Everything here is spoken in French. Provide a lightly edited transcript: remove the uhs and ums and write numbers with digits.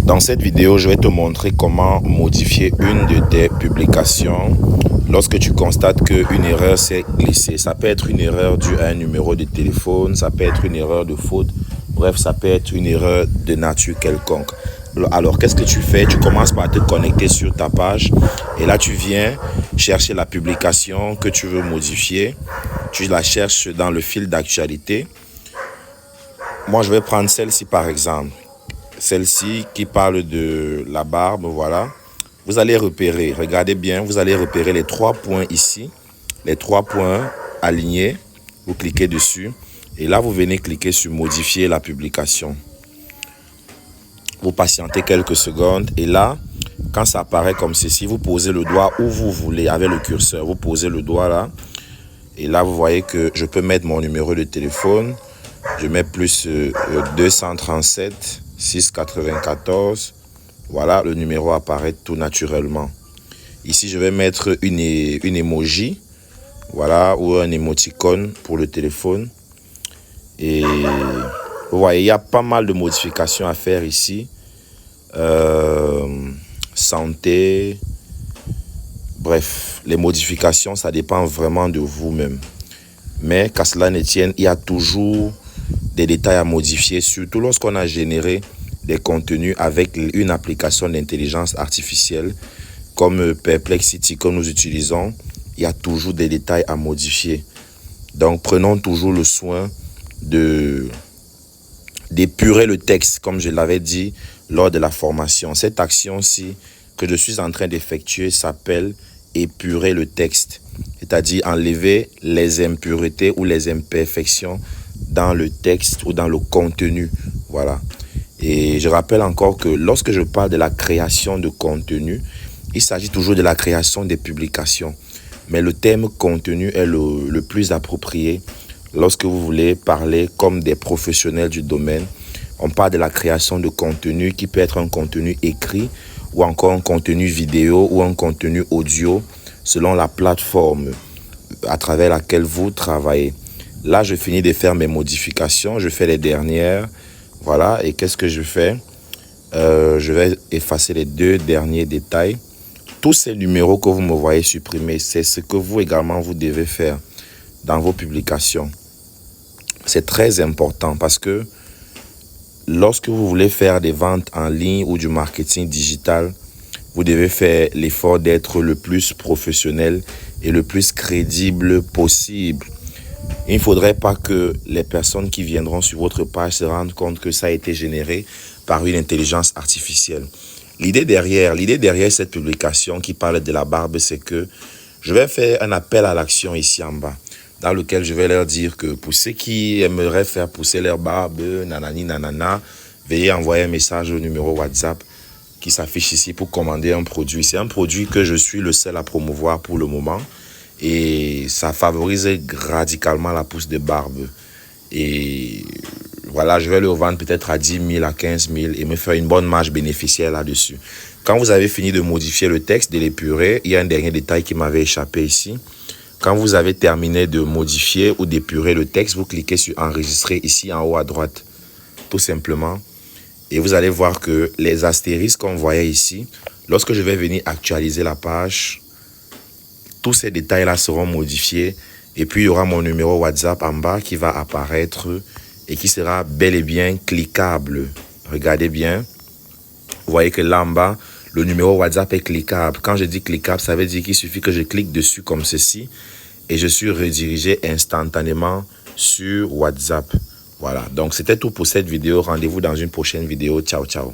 Dans cette vidéo, je vais te montrer comment modifier une de tes publications lorsque tu constates qu'une erreur s'est glissée. Ça peut être une erreur due à un numéro de téléphone, ça peut être une erreur de faute, bref, ça peut être une erreur de nature quelconque. Alors, qu'est-ce que tu fais? Tu commences par te connecter sur ta page et là, tu viens chercher la publication que tu veux modifier. Tu la cherches dans le fil d'actualité. Moi, je vais prendre celle-ci par exemple. Celle-ci qui parle de la barbe, voilà. Vous allez repérer, regardez bien, vous allez repérer les 3 points ici. Les 3 points alignés. Vous cliquez dessus. Et là, vous venez cliquer sur modifier la publication. Vous patientez quelques secondes. Et là, quand ça apparaît comme ceci, vous posez le doigt où vous voulez avec le curseur. Vous posez le doigt là. Et là, vous voyez que je peux mettre mon numéro de téléphone. Je mets plus 237 694. Voilà, le numéro apparaît tout naturellement. Ici, je vais mettre une emoji. Voilà, ou un émoticône pour le téléphone. Et vous voyez, il y a pas mal de modifications à faire ici. Santé. Bref, les modifications, ça dépend vraiment de vous-même. Mais qu'à cela ne tienne, il y a toujours des détails à modifier, surtout lorsqu'on a généré des contenus avec une application d'intelligence artificielle comme Perplexity que nous utilisons. Il y a toujours des détails à modifier. Donc, prenons toujours le soin d'épurer le texte, comme je l'avais dit lors de la formation. Cette action-ci que je suis en train d'effectuer s'appelle épurer le texte, c'est-à-dire enlever les impuretés ou les imperfections dans le texte ou dans le contenu. Voilà. Et je rappelle encore que lorsque je parle de la création de contenu, il s'agit toujours de la création des publications. Mais le terme contenu est le plus approprié lorsque vous voulez parler comme des professionnels du domaine. On parle de la création de contenu qui peut être un contenu écrit ou encore un contenu vidéo ou un contenu audio selon la plateforme à travers laquelle vous travaillez. Là, je finis de faire mes modifications. Je fais les dernières. Voilà. Et qu'est-ce que je fais? Je vais effacer les 2 derniers détails. Tous ces numéros que vous me voyez supprimer, c'est ce que vous également, vous devez faire dans vos publications. C'est très important parce que lorsque vous voulez faire des ventes en ligne ou du marketing digital, vous devez faire l'effort d'être le plus professionnel et le plus crédible possible. Il ne faudrait pas que les personnes qui viendront sur votre page se rendent compte que ça a été généré par une intelligence artificielle. L'idée derrière cette publication qui parle de la barbe, c'est que je vais faire un appel à l'action ici en bas, dans lequel je vais leur dire que pour ceux qui aimeraient faire pousser leur barbe, nanani nanana, veuillez envoyer un message au numéro WhatsApp qui s'affiche ici pour commander un produit. C'est un produit que je suis le seul à promouvoir pour le moment et ça favorise radicalement la pousse de barbe. Et voilà, je vais le vendre peut-être à 10 000, à 15 000 et me faire une bonne marge bénéficiaire là-dessus. Quand vous avez fini de modifier le texte, de l'épurer, il y a un dernier détail qui m'avait échappé ici. Quand vous avez terminé de modifier ou d'épurer le texte, vous cliquez sur enregistrer ici en haut à droite, tout simplement. Et vous allez voir que les astérisques qu'on voyait ici, lorsque je vais venir actualiser la page, tous ces détails-là seront modifiés. Et puis, il y aura mon numéro WhatsApp en bas qui va apparaître et qui sera bel et bien cliquable. Regardez bien. Vous voyez que là en bas, le numéro WhatsApp est cliquable. Quand je dis cliquable, ça veut dire qu'il suffit que je clique dessus comme ceci et je suis redirigé instantanément sur WhatsApp. Voilà, donc c'était tout pour cette vidéo. Rendez-vous dans une prochaine vidéo. Ciao, ciao.